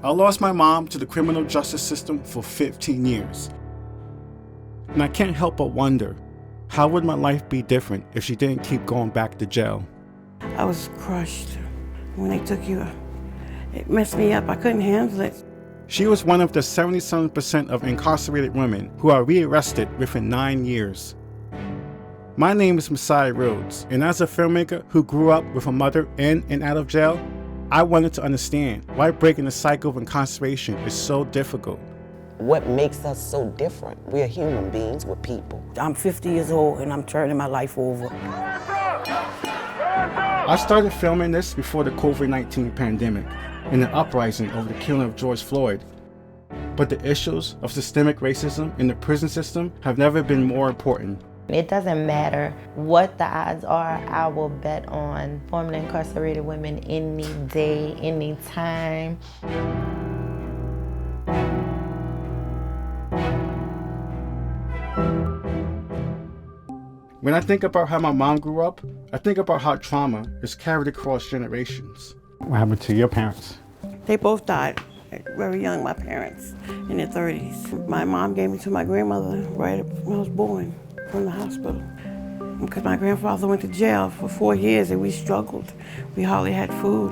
I lost my mom to the criminal justice system for 15 years. And I can't help but wonder, how would my life be different if she didn't keep going back to jail? I was crushed when they took you. It messed me up. I couldn't handle it. She was one of the 77% of incarcerated women who are rearrested within 9 years. My name is Messiah Rhodes, and as a filmmaker who grew up with a mother in and out of jail, I wanted to understand why breaking the cycle of incarceration is so difficult. What makes us so different? We're human beings, we're people. I'm 50 years old and I'm turning my life over. I started filming this before the COVID-19 pandemic and the uprising over the killing of George Floyd. But the issues of systemic racism in the prison system have never been more important. It doesn't matter what the odds are, I will bet on formerly incarcerated women any day, any time. When I think about how my mom grew up, I think about how trauma is carried across generations. What happened to your parents? They both died very young, my parents, in their 30s. My mom gave me to my grandmother right when I was born from the hospital. Because my grandfather went to jail for 4 years and we struggled. We hardly had food.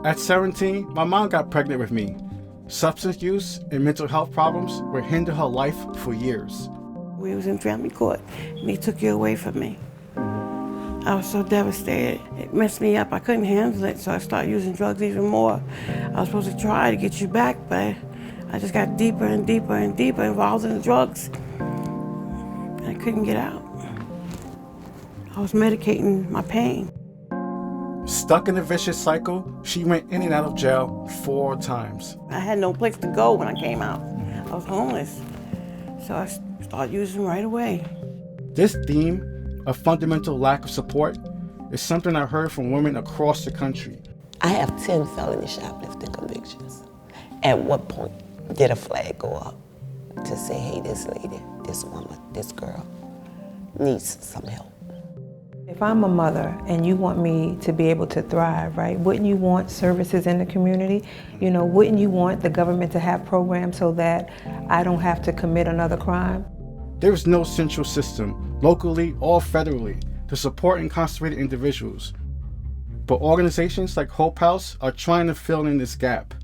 At 17, my mom got pregnant with me. Substance use and mental health problems would hinder her life for years. We was in family court and they took you away from me. I was so devastated. It messed me up. I couldn't handle it, so I started using drugs even more. I was supposed to try to get you back, but I just got deeper and deeper and deeper involved in the drugs. I couldn't get out. I was medicating my pain. Stuck in a vicious cycle, she went in and out of jail 4 times. I had no place to go when I came out. I was homeless, so I started using right away. This theme of fundamental lack of support is something I heard from women across the country. I have 10 felony shoplifting convictions. At what point did a flag go up to say, hey, this lady, this woman, this girl needs some help? If I'm a mother and you want me to be able to thrive, right, wouldn't you want services in the community? You know, wouldn't you want the government to have programs so that I don't have to commit another crime? There is no central system, locally or federally, to support incarcerated individuals. But organizations like Hope House are trying to fill in this gap.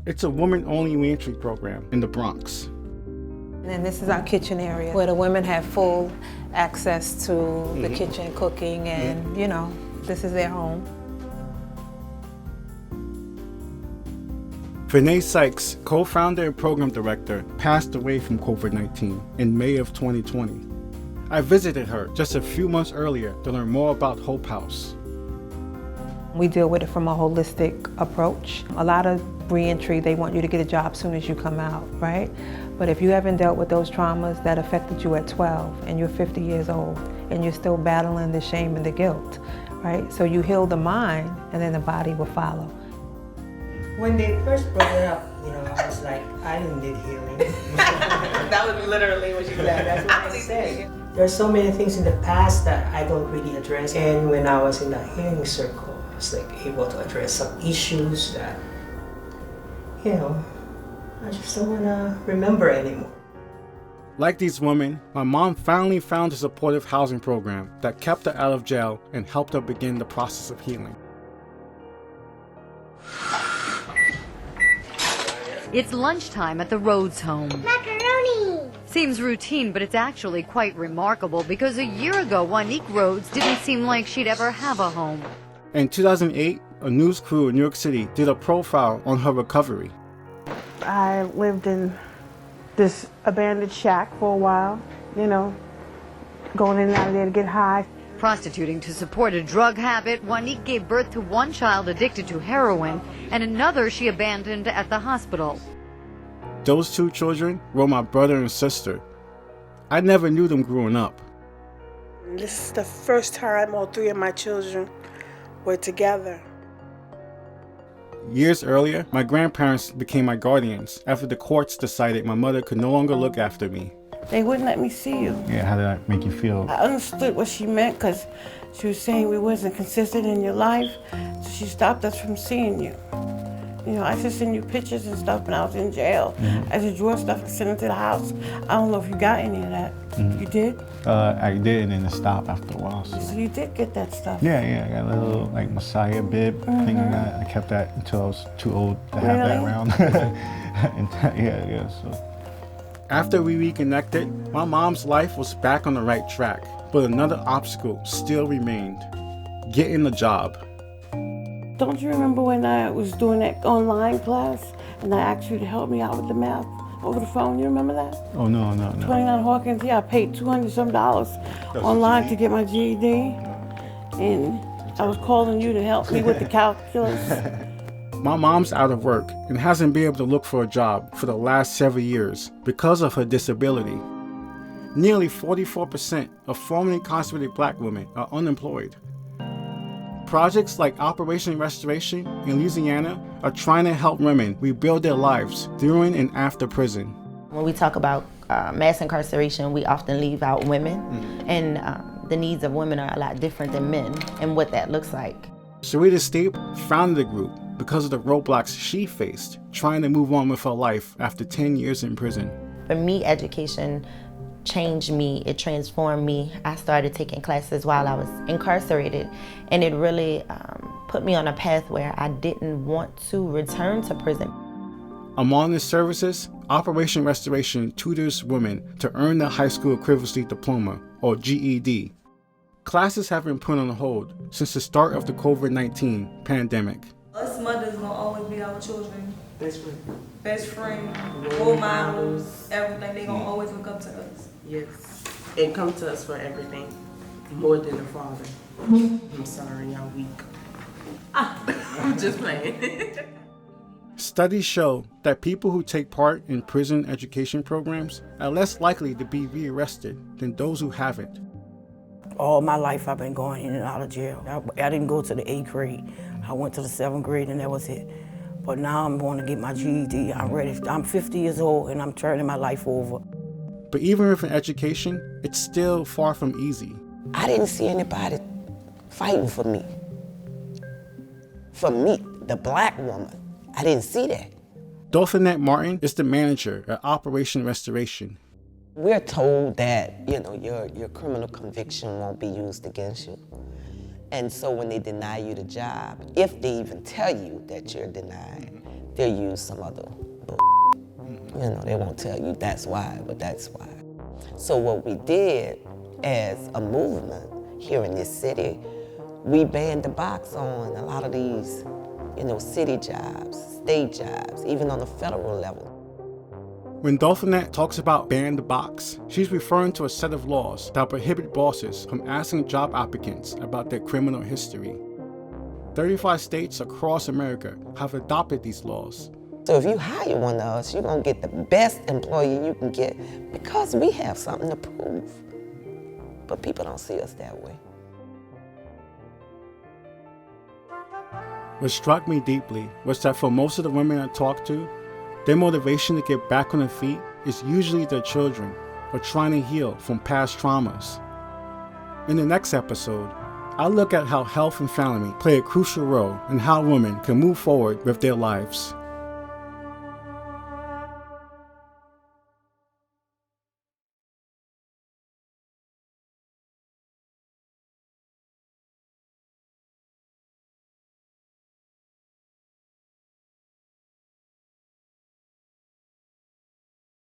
It's a women-only reentry program in the Bronx. And this is our kitchen area where the women have full access to the kitchen, cooking, and you know, this is their home. Vinay Sykes, co-founder and program director, passed away from COVID-19 in May of 2020. I visited her just a few months earlier to learn more about Hope House. We deal with it from a holistic approach. A lot of reentry, they want you to get a job as soon as you come out, right? But if you haven't dealt with those traumas that affected you at 12 and you're 50 years old and you're still battling the shame and the guilt, right? So you heal the mind and then the body will follow. When they first brought it up, you know, I was like, I didn't need healing. That was literally what you said. That's what I said. There are so many things in the past that I don't really address. And when I was in the healing circle, I was like able to address some issues that, you know, I just don't want to remember anymore. Like these women, my mom finally found a supportive housing program that kept her out of jail and helped her begin the process of healing. It's lunchtime at the Rhodes Home. Macaroni! Seems routine, but it's actually quite remarkable because a year ago, Wanique Rhodes didn't seem like she'd ever have a home. In 2008, a news crew in New York City did a profile on her recovery. I lived in this abandoned shack for a while, you know, going in and out of there to get high. Prostituting to support a drug habit, Wanique gave birth to one child addicted to heroin and another she abandoned at the hospital. Those 2 children were my brother and sister. I never knew them growing up. This is the first time all 3 of my children were together. Years earlier, my grandparents became my guardians after the courts decided my mother could no longer look after me. They wouldn't let me see you. Yeah, how did that make you feel? I understood what she meant because she was saying we wasn't consistent in your life, so she stopped us from seeing you. You know, I used to send you pictures and stuff when I was in jail. I used to draw stuff and send it to the house. I don't know if you got any of that. You did? I did, and then it stopped after a while. So you did get that stuff? Yeah, I got a little like Messiah bib thing I got. I kept that until I was too old to have that around. So. After we reconnected, my mom's life was back on the right track, but another obstacle still remained: getting a job. Don't you remember when I was doing that online class and I asked you to help me out with the math over the phone? You remember that? Oh, no. 29 Hawkins, yeah, I paid $200-some online to get my GED. And I was calling you to help me with the calculus. My mom's out of work and hasn't been able to look for a job for the last several years because of her disability. Nearly 44% of formerly incarcerated black women are unemployed. Projects like Operation Restoration in Louisiana are trying to help women rebuild their lives during and after prison. When we talk about mass incarceration, we often leave out women, and the needs of women are a lot different than men, and what that looks like. Sharita Steep founded the group because of the roadblocks she faced trying to move on with her life after 10 years in prison. For me, education changed me, it transformed me. I started taking classes while I was incarcerated, and it really put me on a path where I didn't want to return to prison. Among the services, Operation Restoration tutors women to earn their high school equivalency diploma, or GED. Classes have been put on hold since the start of the COVID-19 pandemic. Us mothers gonna always be our children. Best friend, role models, everything. They gonna always look up to us. Yes, and come to us for everything, more than a father. I'm sorry, y'all weak. I'm just playing. Studies show that people who take part in prison education programs are less likely to be rearrested than those who haven't. All my life I've been going in and out of jail. I didn't go to the 8th grade. I went to the 7th grade and that was it. But now I'm going to get my GED. I'm ready. I'm 50 years old and I'm turning my life over. But even with an education, it's still far from easy. I didn't see anybody fighting for me. For me, the black woman, I didn't see that. Dolphinette Martin is the manager at Operation Restoration. We're told that, your criminal conviction won't be used against you. And so when they deny you the job, if they even tell you that you're denied, they'll use some other bull. They won't tell you that's why, but that's why. So what we did as a movement here in this city, we banned the box on a lot of these, city jobs, state jobs, even on the federal level. When Dolphinette talks about ban the box, she's referring to a set of laws that prohibit bosses from asking job applicants about their criminal history. 35 states across America have adopted these laws. So if you hire one of us, you're gonna get the best employee you can get because we have something to prove. But people don't see us that way. What struck me deeply was that for most of the women I talked to, their motivation to get back on their feet is usually their children or trying to heal from past traumas. In the next episode, I'll look at how health and family play a crucial role in how women can move forward with their lives.